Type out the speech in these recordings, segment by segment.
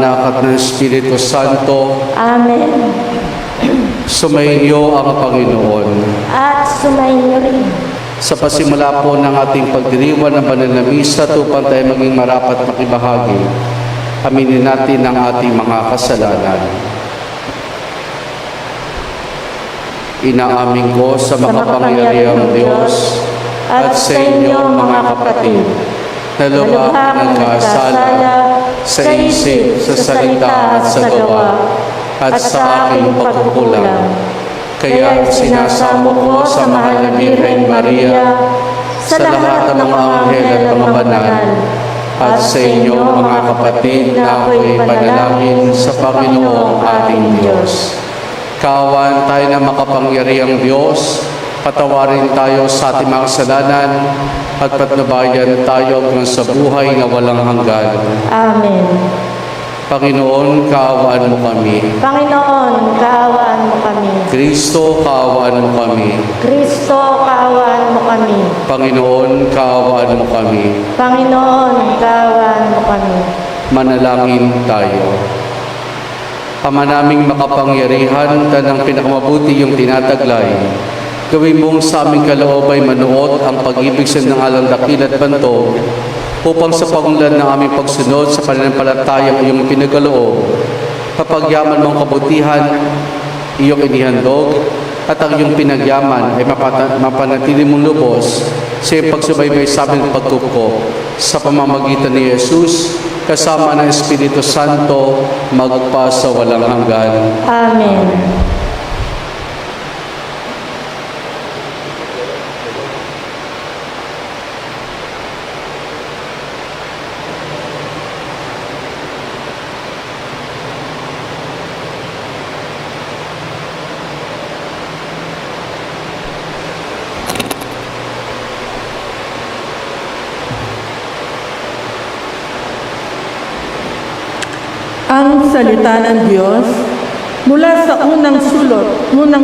Anak at ng Espiritu Santo. Amen. Sumainyo ang Panginoon. At sumainyo rin. Sa pasimula po ng ating pagdiriwang ng banal na misa, upang tayo maging marapat makibahagi, aminin natin ang ating mga kasalanan. Inaamin ko sa makapangyarihang Diyos at sa inyo mga kapatid, na lubhang nagkasala sa isip, sa salita at sa gawa, at sa aking pagkukulang. Kaya sinasamo ko sa mahal na Birhen Maria, sa lahat ng mga anghel at mga banal, at sa inyo mga kapatid na ako'y panalangin sa Panginoong ating Diyos. Kaawaan tayo ng makapangyarihang Diyos, patawarin tayo sa ating mga kasalanan, at patnubayan tayo hanggang sa buhay na walang hanggan. Amen. Panginoon, kaawaan mo kami. Panginoon, kaawaan mo kami. Kristo, kaawaan mo kami. Kristo, kaawaan mo kami. Panginoon, kaawaan mo kami. Panginoon, kaawaan mo kami. Manalangin tayo. Ama naming makapangyarihan, tanang pinakamabuti yung tinataglay. Gawin mong sa aming kaloob ay manuot ang pag-ibig sa nangalang dakil at bantog, upang sa pagunlad ng aming pagsunod sa pananampalatayang iyong pinagaloob, kapagyaman mong kabutihan, iyong inihandog, at ang iyong pinagyaman ay mapanatili mong lubos sa iyong pagsubaybay sa aming pagkuko sa pamamagitan ni Jesus, kasama ng Espiritu Santo, magpa sa walang hanggan. Amen. Ang salita ng Diyos mula sa unang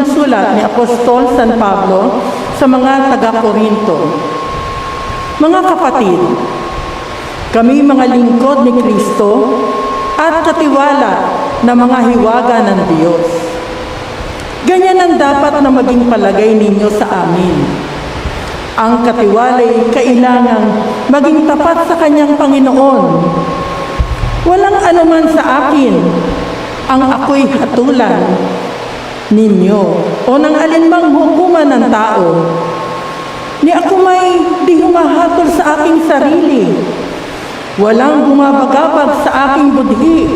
sulat ni Apostol San Pablo sa mga taga-Korinto. Mga kapatid, kami mga lingkod ni Kristo at katiwala na mga hiwaga ng Diyos. Ganyan ang dapat na maging palagay ninyo sa amin. Ang katiwala'y kailangang maging tapat sa kanyang Panginoon. Walang anuman sa akin ang ako'y hatulan ninyo o ng alinmang hukuman ng tao. Ni ako may di humahatol sa aking sarili. Walang bumabagabag sa aking budhi.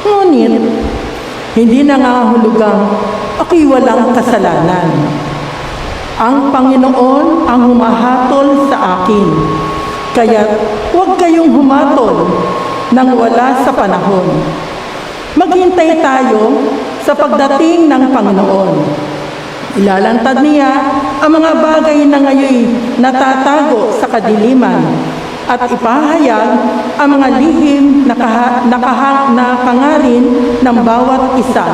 Ngunit, hindi nangangahulugang ako'y walang kasalanan. Ang Panginoon ang humahatol sa akin. Kaya huwag kayong humatol nang wala sa panahon. Maghintay tayo sa pagdating ng Panginoon. Ilalantad niya ang mga bagay na ngayon natatago sa kadiliman at ipahayag ang mga lihim na pangarin ng bawat isa.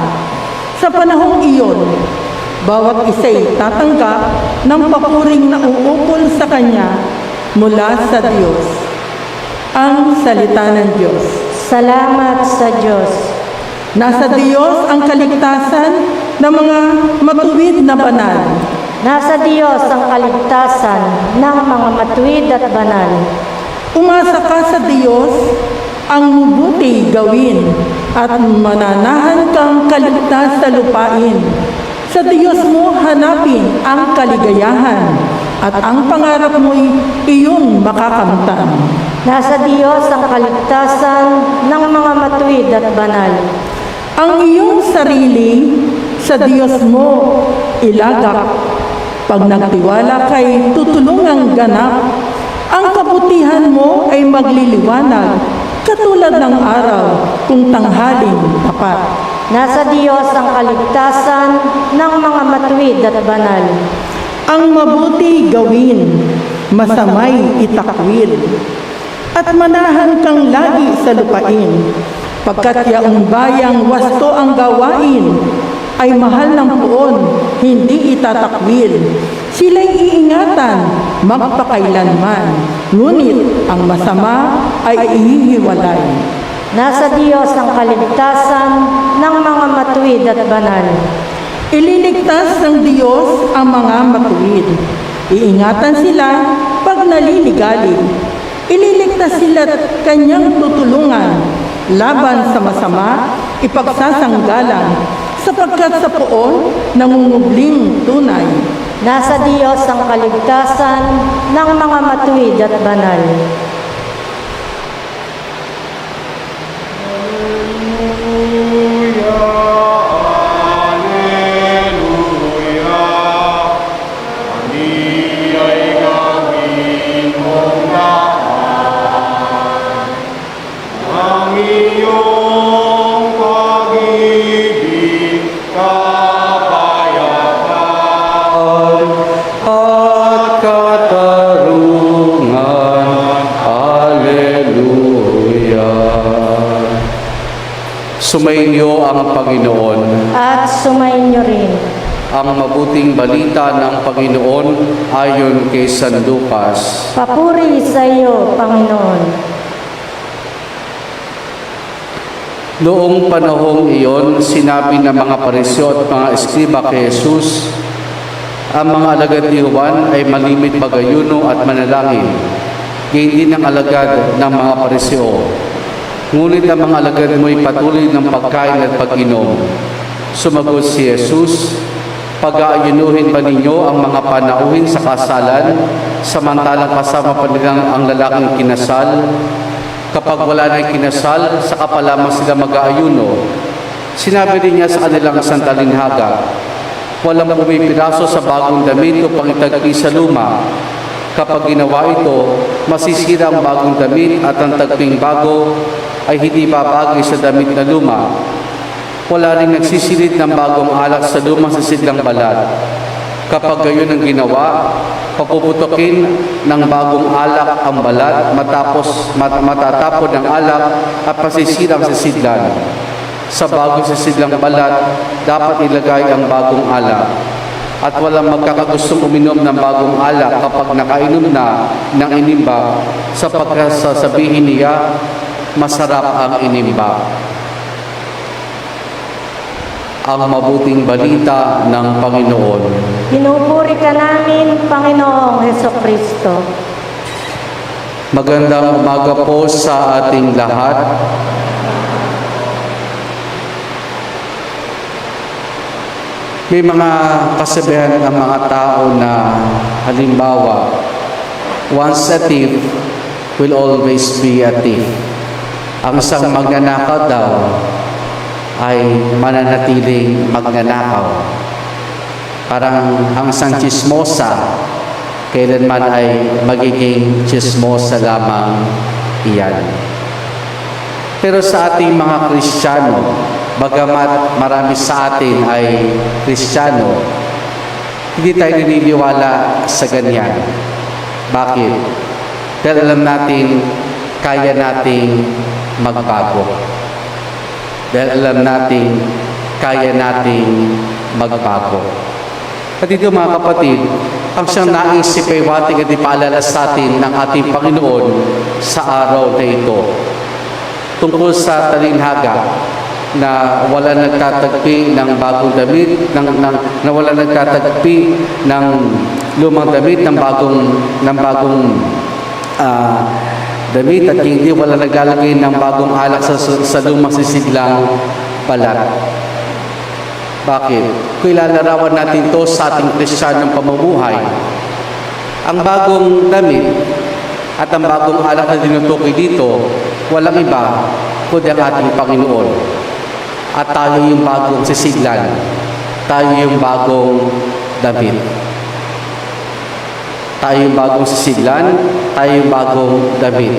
Sa panahong iyon, bawat isa'y tatanggap ng papuring na uukol sa Kanya mula sa Diyos. Ang salita ng Diyos. Salamat sa Diyos. Nasa Diyos ang kaligtasan ng mga matuwid na banal. Nasa Diyos ang kaligtasan ng mga matuwid at banal. Umasa ka sa Diyos, ang mabuti gawin at mananahan kang kaligtas sa lupain. Sa Diyos mo hanapin ang kaligayahan at ang pangarap mo'y iyong makakamtan. Nasa Diyos ang kaligtasan ng mga matuwid at banal. Ang iyong sarili sa Diyos mo ilagak. Pag nagtiwala kay tutulungang ganap, ang kabutihan mo ay magliliwanag katulad ng araw kung tanghaling tapat. Nasa Diyos ang kaligtasan ng mga matuwid at banal. Ang mabuti gawin, masamay itakwil, at manahan kang lagi sa lupain, pagkat yaong bayang wasto ang gawain, ay mahal ng puon, hindi itatakwil. Sila'y iingatan, magpakailanman, ngunit ang masama ay ihihiwalay. Nasa Diyos ang kaligtasan ng mga matuwid at banal. Ililigtas ng Diyos ang mga matuwid. Iingatan sila pag naliligalig. Ililigtas sila at kanyang tutulungan. Laban sa masama, ipagsasanggalang, sapagkat sa poon nangungubling tunay. Nasa Diyos ang kaligtasan ng mga matuwid at banal. At katarungan. Alleluia. Sumainyo ang Panginoon. At sumainyo rin. Ang mabuting balita ng Panginoon ayon kay San Lucas. Papuri sa iyo, Panginoon. Noong panahong iyon, sinabi ng mga Pariseo at mga eskriba kay Jesus, ang mga alagad ni Juan ay malimit magayuno at manalangin. Gayon din ang alagad ng mga Pariseo. Ngunit ang mga alagad mo'y patuloy ng pagkain at pag-inom. Sumagot si Jesus, pag-aayunuhin ba ninyo ang mga panauhin sa kasalan, samantalang kasama pa nilang ang lalaking kinasal? Kapag wala na kinasal, saka pa lamang sila mag-aayuno. Sinabi rin niya sa kanilang sandalinhaga, walang pumipiraso sa bagong damit o pangitagpi sa luma. Kapag ginawa ito, masisira ang bagong damit at ang tagping bago ay hindi babagay sa damit na luma. Wala rin nagsisilid ng bagong alak sa lumang sisidlang balat. Kapag gayon ang ginawa, papuputokin ng bagong alak ang balat, matatapon ng alak at pasisirang sisidlan. Sa bagong sisidlang balat, dapat ilagay ang bagong alak. At walang magkakagustong uminom ng bagong alak kapag nakainom na ng inimba, sapagkat sasabihin niya, masarap ang inimba. Ang mabuting balita ng Panginoon. Pinupuri ka namin, Panginoong Hesukristo. Magandang umaga po sa ating lahat. May mga kasabihan ng mga tao na halimbawa, once a thief will always be a thief. Ang isang magnanakaw daw ay mananatiling magnanakaw. Parang ang isang chismosa, kailanman ay magiging chismosa lamang iyan. Pero sa ating mga Kristiyano, bagamat marami sa atin ay Kristiyano, hindi tayo naniniwala sa ganyan. Bakit? Dahil alam natin, kaya nating magbago. Dahil alam natin, kaya nating magbago. At ito mga kapatid, ang siyang naisip ay wating at ipaalala sa atin ng ating Panginoon sa araw na ito. Tungkol sa talinhaga na wala nagtatagpi ng bagong damit, na wala nagtatagpi ng lumang damit, ng bagong damit, at hindi wala naglalagay ng bagong alak sa lumang sisidlang balat. Bakit? Kung ilalarawan natin ito sa ating Kristiyanong pamumuhay, ang bagong damit at ang bagong alak na tinutukoy dito, walang iba kundi ang ating Panginoon. At tayo yung bagong sisidlan, tayo yung bagong damit. Tayo yung bagong sisidlan, tayo yung bagong damit.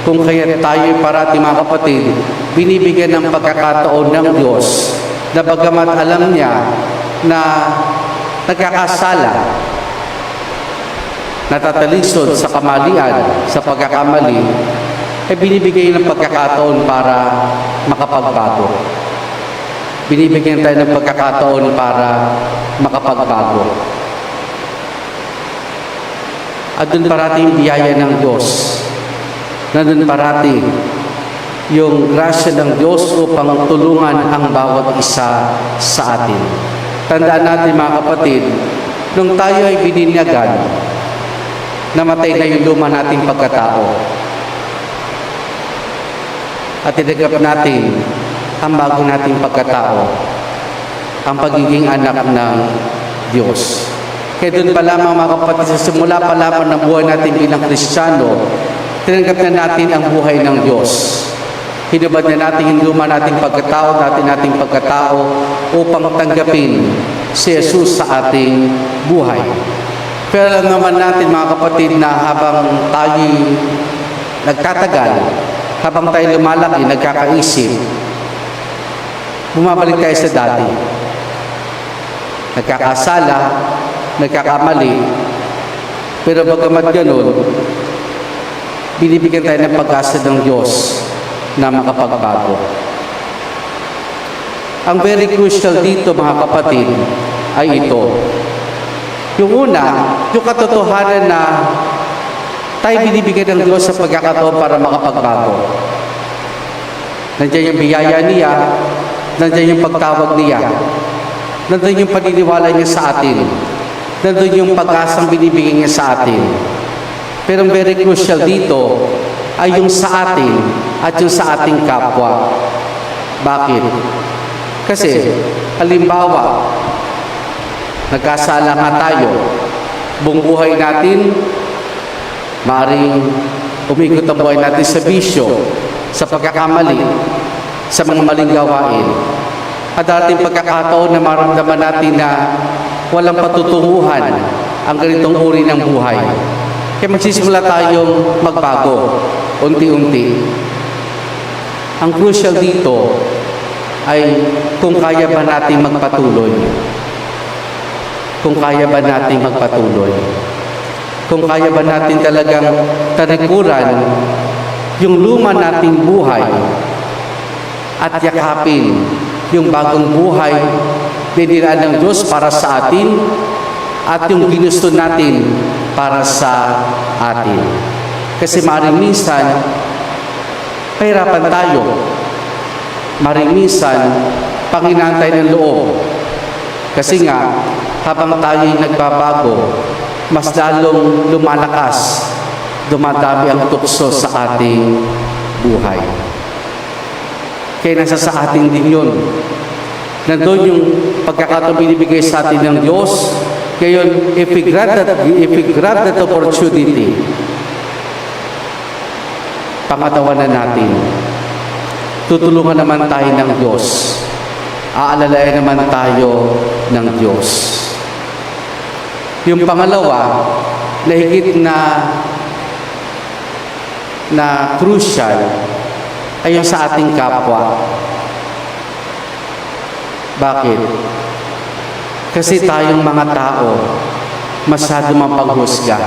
Kung kaya tayo parati mga kapatid, binibigyan ng pagkakataon ng Diyos na bagamat alam niya na nagkakasala, natatalisod sa kamalian, sa pagkakamali, ay binibigay ng pagkakataon para makapagbago. Binibigyan tayo ng pagkakataon para makapagbago. At doon parati yung biyaya ng Diyos. Na doon parati yung grasya ng Diyos upang tulungan ang bawat isa sa atin. Tandaan natin mga kapatid, nung tayo ay bininyagan, namatay na yung luma nating pagkatao. At tinagap natin ang bago nating pagkatao, ang pagiging anak ng Diyos. Kaya doon pa lamang mga kapatid, sa simula pa lamang ng buhay natin bilang Kristiyano, tinanggap na natin ang buhay ng Diyos. Hinubad na natin yung luma nating pagkatao, nating pagkatao upang tanggapin si Jesus sa ating buhay. Pero alam naman natin mga kapatid na habang tayo nagtatagal, habang tayo lumalaki, nagkakaisip, bumabalik tayo sa dati. Nagkakasala, nagkakamali, pero bagamat ganun, binibigyan tayo ng pag-asa ng Diyos na makapagbago. Ang very crucial dito mga kapatid ay ito. Yung una, yung katotohanan na tayo binibigyan ng Diyos sa pagkakataon para makapagbago. Nandiyan yung biyaya niya, nandiyan yung pagtawag niya, nandiyan yung paniniwala niya sa atin, nandiyan yung pag-asang binibigyan niya sa atin. Pero ang very crucial dito ay yung sa atin at yung sa ating kapwa. Bakit? Kasi, halimbawa, nagkasala nga tayo, buong buhay natin, maaaring umikot ang buhay natin sa bisyo, sa pagkakamali, sa mga maling gawain. At dating pagkakataon na maramdaman natin na walang patutunguhan ang ganitong uri ng buhay. Kaya magsisimula tayong magbago, unti-unti. Ang crucial dito ay kung kaya ba natin magpatuloy. Kung kaya ba natin magpatuloy. Kung kaya ba natin talagang talikuran yung luma nating buhay at yakapin yung bagong buhay biniraan ng Diyos para sa atin at yung ginusto natin para sa atin. Kasi maring minsan, pahirapan tayo. Maring minsan, panghinaan tayo ng loob. Kasi nga, habang tayo'y nagbabago, mas lalong lumalakas, dumadami ang tukso sa ating buhay. Kaya nasa sa atin din yun. Nandun yung pagkakataon binibigay sa atin ng Diyos. Kaya yun, if we grab that opportunity, pangatawanan natin. Tutulungan naman tayo ng Diyos. Aalalayan naman tayo ng Diyos. Yung pangalawa, na higit na crucial, ay yung sa ating kapwa. Bakit? Kasi tayong mga tao, masyado mapaghusga.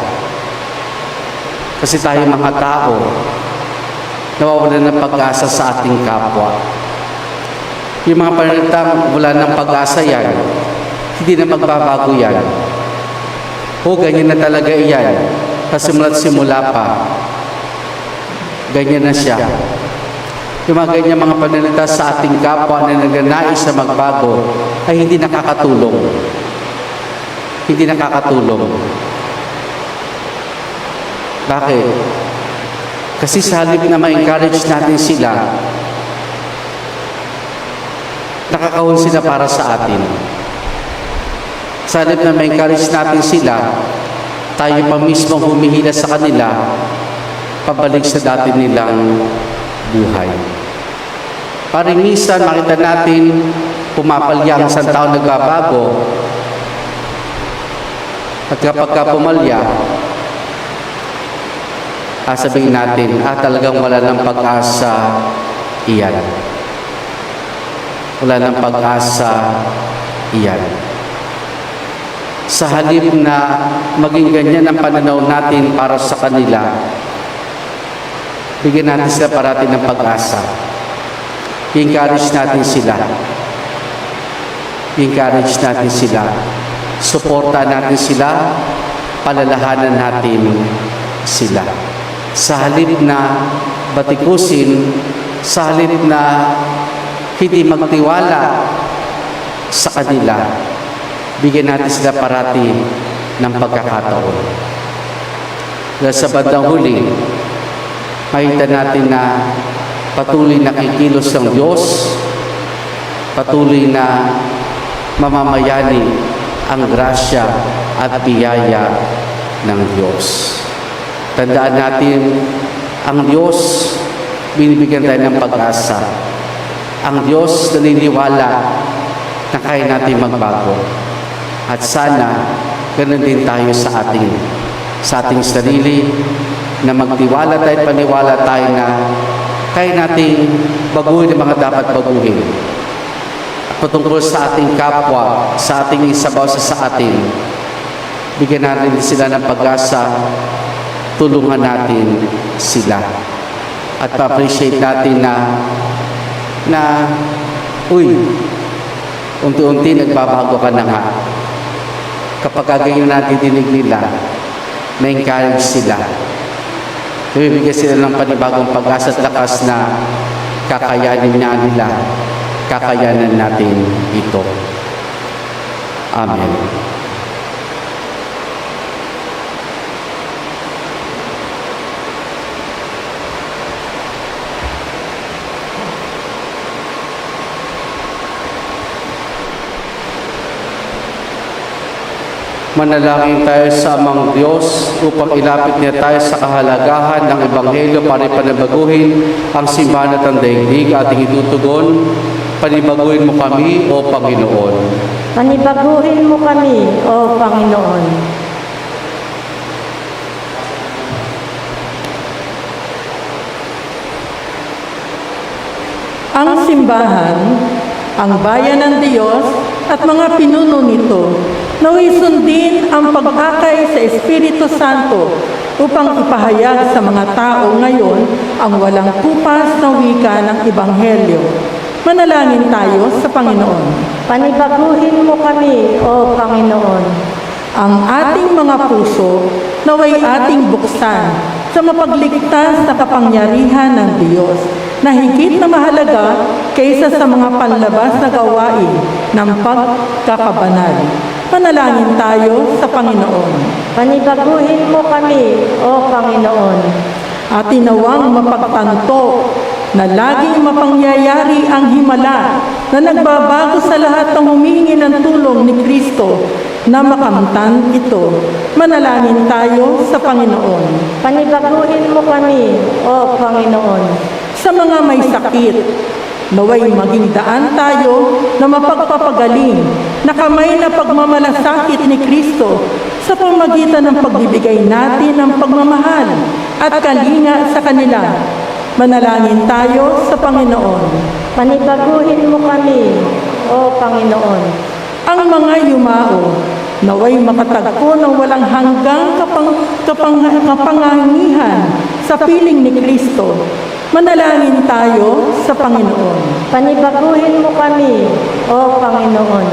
Kasi tayong mga tao, nawawalan ng pag-asa sa ating kapwa. Yung mga panalitang wala ng pag-asa yan, hindi na magbabago yan. O ganyan na talaga iyan, kasimula't simula pa. Ganyan na siya. Yung mga ganyan mga pananalita sa ating kapwa na nagnanais na magbago ay hindi nakakatulong. Hindi nakakatulong. Bakit? Kasi sa halip na ma-encourage natin sila, nakakahon sila para sa atin. Sa halip na ma-encourage natin sila, tayo pa mismo humihila sa kanila, pabalik sa dati nilang buhay. Paring minsan makita natin pumapalya ang isang taon nagbabago at kapag pumalya, sabihin natin, talagang wala ng pag-asa iyan. Wala ng pag-asa iyan. Sa halip na maging ganyan ang pananaw natin para sa kanila, bigyan natin sila parati ng pag-asa. I-encourage natin sila. I-encourage natin sila. Suporta natin sila. Palalahanan natin sila. Sa halip na batikusin, sa halip na hindi magtiwala sa kanila, bigyan natin sila parati ng pagkakataon. Dahil sa bandang huli, makita natin na patuloy na kikilos ng Diyos, patuloy na mamamayani ang grasya at biyaya ng Diyos. Tandaan natin, ang Diyos, binibigyan tayo ng pag-asa. Ang Diyos naniniwala na kaya natin magbago. At sana, ganun din tayo sa ating sarili, na magtiwala tayo at paniwala tayo na kaya nating baguhin ang mga dapat baguhin. At patungkol sa ating kapwa, sa ating isabaw sa atin, bigyan natin sila ng pag-asa, tulungan natin sila. At pa-appreciate natin na unti-unti nagbabago ka na nga. Kapag ganyan natin dinig nila, na-encourage sila. Bibigyan sila ng panibagong pag-asa at lakas na kakayanin nila, kakayanan natin ito. Amen. Manalangin tayo sa amang Diyos upang ilapit niya tayo sa kahalagahan ng Ebanghelyo para panabaguhin ang simbahan at ang daigdig. Ating itutugon, panibaguhin mo kami, O Panginoon. Panibaguhin mo kami, O Panginoon. Ang simbahan, ang bayan ng Diyos at mga pinuno nito, naway sundin ang pag-akay sa Espiritu Santo upang ipahayag sa mga tao ngayon ang walang kupas na wika ng Ebanghelyo. Manalangin tayo sa Panginoon. Panibaguhin mo kami, O Panginoon. Ang ating mga puso naway ating buksan sa mapagligtas na kapangyarihan ng Diyos na higit na mahalaga kaysa sa mga panlabas na gawain ng pagkakabanal. Manalangin tayo sa Panginoon. Panibaguhin mo kami, O Panginoon. At tinawang mapagtanto na laging mapangyayari ang himala na nagbabago sa lahat ng humingi ng tulong ni Kristo na makamtan ito. Manalangin tayo sa Panginoon. Panibaguhin mo kami, O Panginoon. Sa mga may sakit, naway maging daan tayo na mapagpapagaling na kamay na pagmamalasakit ni Kristo sa pamagitan ng pagbibigay natin ng pagmamahal at kalinga sa kanila. Manalangin tayo sa Panginoon. Panibaguhin mo kami, O Panginoon. Ang mga yumao, naway makatagpo ng walang hanggang kapangyarihan sa piling ni Kristo. Manalangin tayo sa Panginoon. Panibaguhin mo kami, O Panginoon.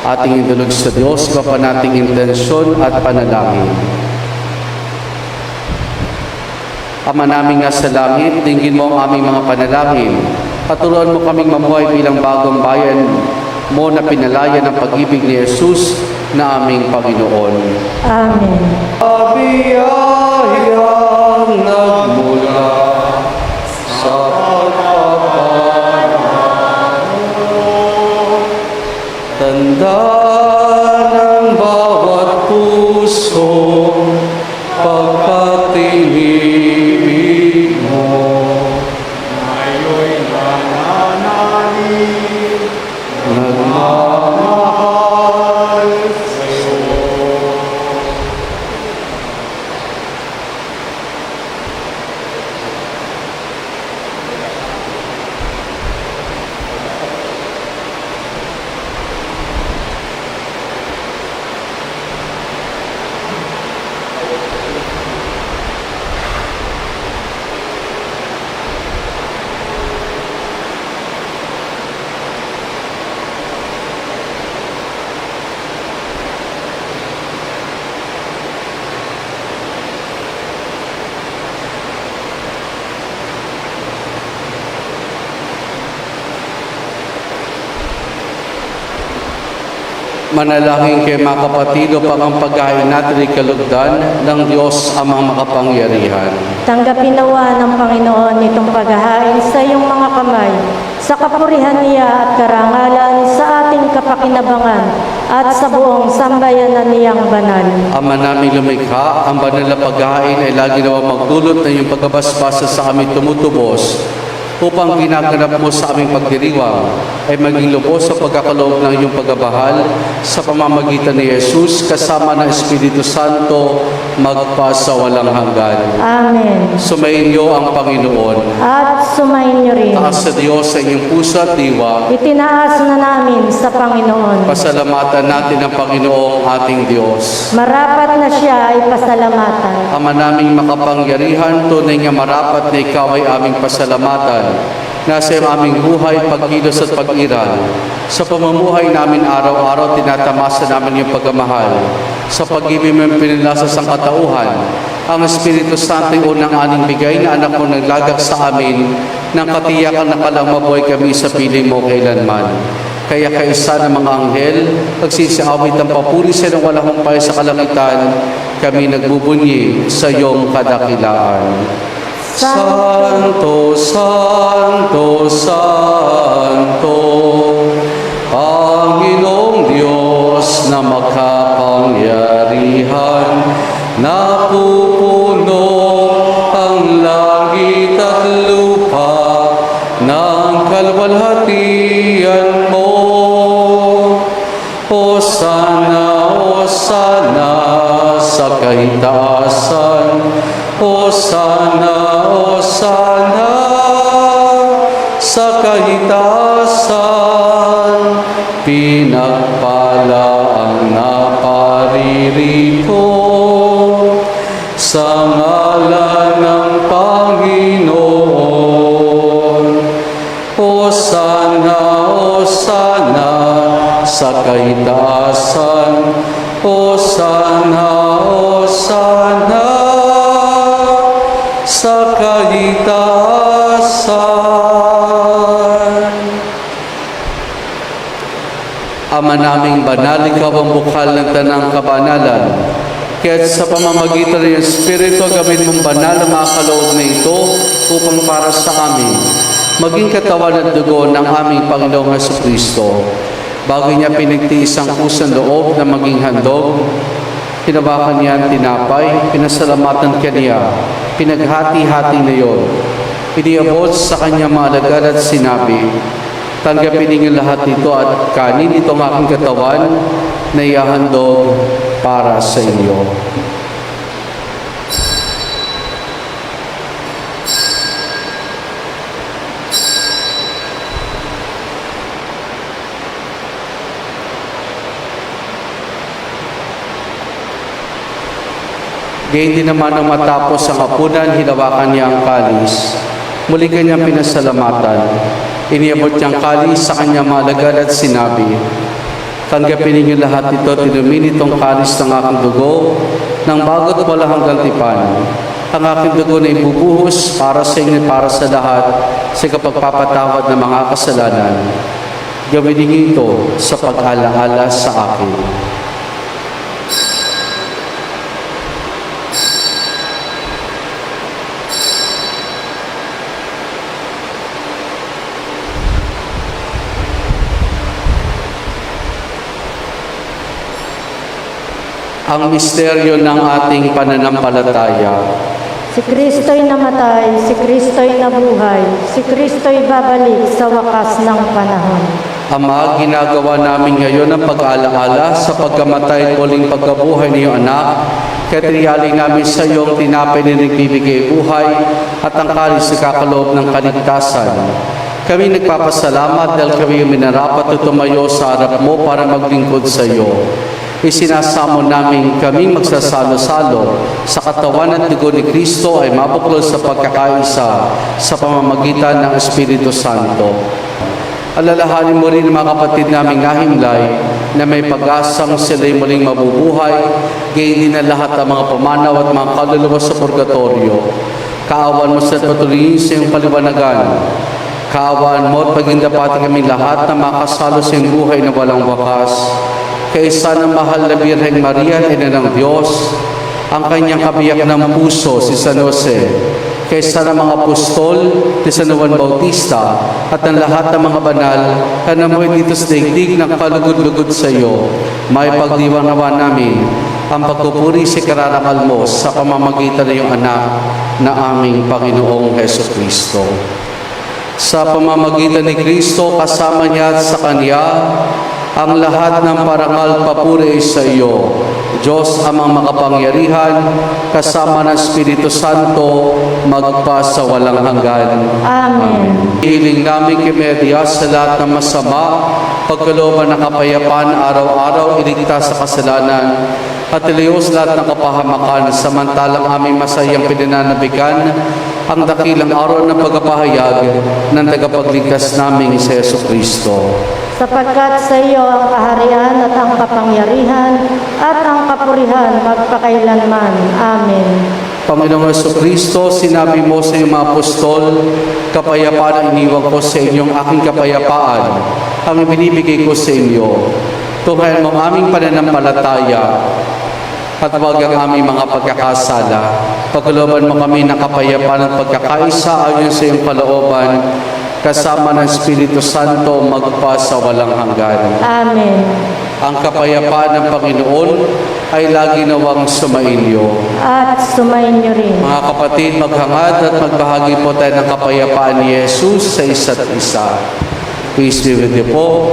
Ating indulog sa Diyos, iba pa nating intensyon at panalangin. Ama namin nga sa langit, dinggin mo ang aming mga panalangin. Paturuan mo kaming mamuhay bilang bagong bayan mo na pinalaya ng pag-ibig ni Jesus na aming Panginoon. Amen. Biyayang nagmula sa pagpapalang, tanda ng bawat puso, pagkatingin mo. Ngayon'y nananalig, nagmamahal sa'yo. Manalangin kayo mga kapatid upang ang pagkain natin ay kalugdan ng Diyos amang makapangyarihan. Tanggapin nawa ng Panginoon itong paghahain sa iyong mga kamay, sa kapurihan niya at karangalan, sa ating kapakinabangan at sa buong sambayanan niyang banal. Ama namin lumikha, ang banal na pagkain ay lagi nawa magdulot ng iyong pagkabasbasa sa amin tumutubos, upang ginaganap mo sa aming pagdiriwang ay maging lubos sa pagkakaloob ng iyong pagabahal sa pamamagitan ni Jesus kasama ng Espiritu Santo magpasa walang hanggan. Amen. Sumayin niyo ang Panginoon. At sumayin niyo rin. Taas sa Diyos sa inyong puso at diwa. Itinaas na namin sa Panginoon. Pasalamatan natin ang Panginoong ating Diyos. Marapat na siya ay pasalamatan. Ama naming makapangyarihan, tunay nga marapat na ikaw ay aming pasalamatan. Nasa aming buhay, pagkilos at pag-iral. Sa pamumuhay namin araw-araw, tinatamasa namin yung pagmamahal. Sa pag-ibig mo pinilasa sa katauhan, ang Espiritu Santo ay unang aning bigay na anak mo naglagak sa amin ng katiyakan na palang mabuhay kami sa piling mo kailanman. Kaya kaisa ng mga anghel, nagsisiawit ang papuri sa ng walang humpay sa kalangitan, kami nagbubunyi sa iyong kadakilaan. Santo, Santo, Santo, Panginoong Diyos na makapangyarihan, napupuno ang langit at lupa ng kalwalhatian mo. Hosana, Hosana sa kaitaasan, Hosana, Hosana sa kahitasan, pinagpala ang naparirito sa ngalan ng Panginoon. Hosana, Hosana sa kahitasan, Hosana, Hosana sa kahitasan. Ama naming banal, ikaw ang bukal ng tanang kabanalan. Kaya sa pamamagitan ng Espiritu, gawin mong banal ang mga kaloob na ito upang para sa amin maging katawan at dugo ng aming Panginoong Jesucristo. Bago niya pinagtiis ang kusang loob na maging handog, hinawakan niya ang tinapay, pinasalamatan kaniya, pinaghati-hati na iyon. Iniabot sa kanya mga alagad at sinabi, tanggapin ninyo lahat ito at kanin itong aking katawan na ihahandog para sa inyo. Gayon din naman ang matapos ang hapunan, hinawakan niya ang kalis. Muli kanyang pinasalamatan. Iniabot niyang kalis sa kanyang mga alagad at sinabi, tanggapin ninyo lahat ito, tinumin itong kalis ng aking dugo, ng bago't wala hanggang tipan. Ang aking dugo na ibubuhos para sa inyo, para sa lahat, sa kapagpapatawad ng mga kasalanan. Gawin ninyo ito sa pag-alaala sa akin. Ang misteryo ng ating pananampalataya. Si Kristo'y namatay, si Kristo'y nabuhay, si Kristo'y babalik sa wakas ng panahon. Ama, ginagawa namin ngayon ang pag-aalaala sa pagkamatay at muling pagkabuhay ng iyong anak. Kaya't inialay namin sa iyong tinapay na nagbibigay buhay at ang kalis na kakaloob ng kaligtasan. Kami nagpapasalamat dahil kami minarapat at tumayo sa harap mo para maglingkod sa iyo. Isinasamo namin kaming magsasalo-salo sa katawan at dugo ni Kristo ay mabuklod sa pagkakaisa sa pamamagitan ng Espiritu Santo. Alalahanin mo rin mga kapatid naming nahimlay na may pag-asang sila'y muling mabubuhay, gayon din na lahat ng mga pumanaw at mga kaluluwa sa purgatorio. Kaawan mo sa patuloyin sa iyong paliwanagan. Kaawaan mo at paging dapat kami lahat na makasalo sa iyong buhay na walang wakas. kaysa ng mahal na Birheng Maria, Ina ng Diyos, ang kanyang kabiyak ng puso, si San Jose, kaysa ng mga apostol, ni San Juan Bautista, at ng lahat ng mga banal na namuhay dito sa daigdig ng kalugod-lugod sa iyo, may pagdiwang nawa namin ang pagpupuri sa kararangal mo sa pamamagitan ng iyong anak na aming Panginoong Hesus Kristo. Sa pamamagitan ni Kristo, kasama niya at sa Kanya, ang lahat ng parangal papuri sa iyo, Diyos amang makapangyarihan, kasama ng Espiritu Santo, magpa sa walang hanggan. Amen. Hiling namin kay Maria sa lahat ng masama, pagkalooban ng kapayapaan araw-araw, iligtas sa kasalanan, at iliyos lahat ng kapahamakan, samantalang aming masayang pinananabigan ang dakilang araw ng pagpapahayag ng tagapagligtas naming si Yesu Kristo. Sapagkat sa iyo ang kaharian at ang kapangyarihan at ang kapurihan magpakailanman. Amen. Panginoong Yesu Kristo, sinabi mo sa iyong mga apostol, kapayapaan ang iniwan ko sa inyong aking kapayapaan, ang ibinibigay ko sa inyo. Tuhayan mo ang aming pananampalataya at huwag ang aming mga pagkakasala. Pagkalooban mo kami ng kapayapaan at pagkakaisa ayon sa iyong kalooban, kasama ng Espiritu Santo magpa sa walang hanggan. Amen. Ang kapayapaan ng Panginoon ay lagi nawang sumainyo. At sumayin niyo rin. Mga kapatid, maghangad at magbahagi po tayo ng kapayapaan ni Jesus sa isa't isa. Peace be with you po.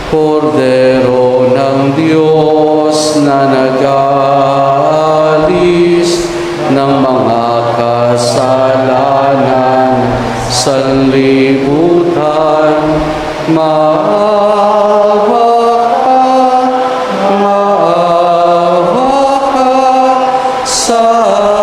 Kordero ng Diyos na nag-aalis ng mga kasalanan sa libutan, maawa ka sa amin.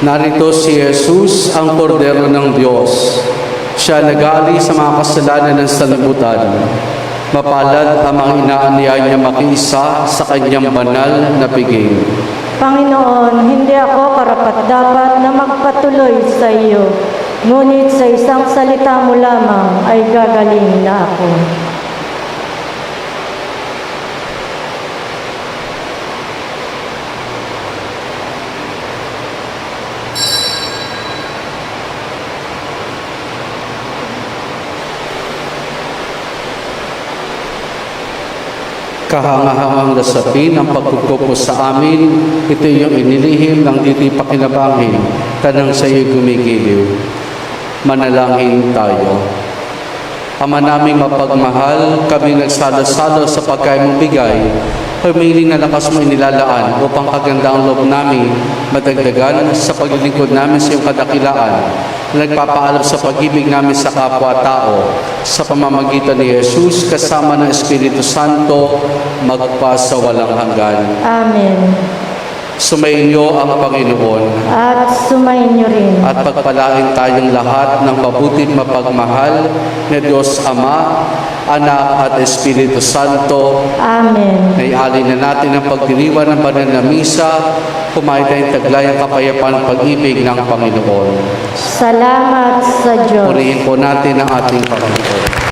Narito si Jesus, ang kordero ng Diyos. Siya nag-aali sa mga kasalanan ng sanlibutan. Mapalad ang mga inaaniya niya makiisa sa kanyang banal na piging. Panginoon, hindi ako karapat-dapat na magpatuloy sa iyo. Ngunit sa isang salita mo lamang ay gagaling na ako. Kahangahangang dasapin ang pagkukupo sa amin, ito yung inilihim ng dito'y pakinabangin, tanang sa iyo gumigiliw. Manalangin tayo. Ama naming mapagmahal, kami nagsalo-salo sa pagkain mong bigay, humiling na lakas mo inilalaan upang kagandaang loob namin madagdagan sa paglilingkod namin sa iyong kadakilaan, nagpapaalam sa pag-ibig namin sa kapwa-tao sa pamamagitan ni Jesus kasama ng Espiritu Santo magpa sa walang hanggan. Amen. Sumainyo ang Panginoon At sumayin niyo rin. at pagpalain tayong lahat ng mabuting mapagmahal na Diyos Ama, Anak at Espiritu Santo. Amen. Naialin na natin ang pagdiriwan ng banal na misa, kumain tayong taglay ang kapayapaan at pag-ibig ng Panginoon. Salamat sa Diyos. Purihin po natin ang ating Panginoon.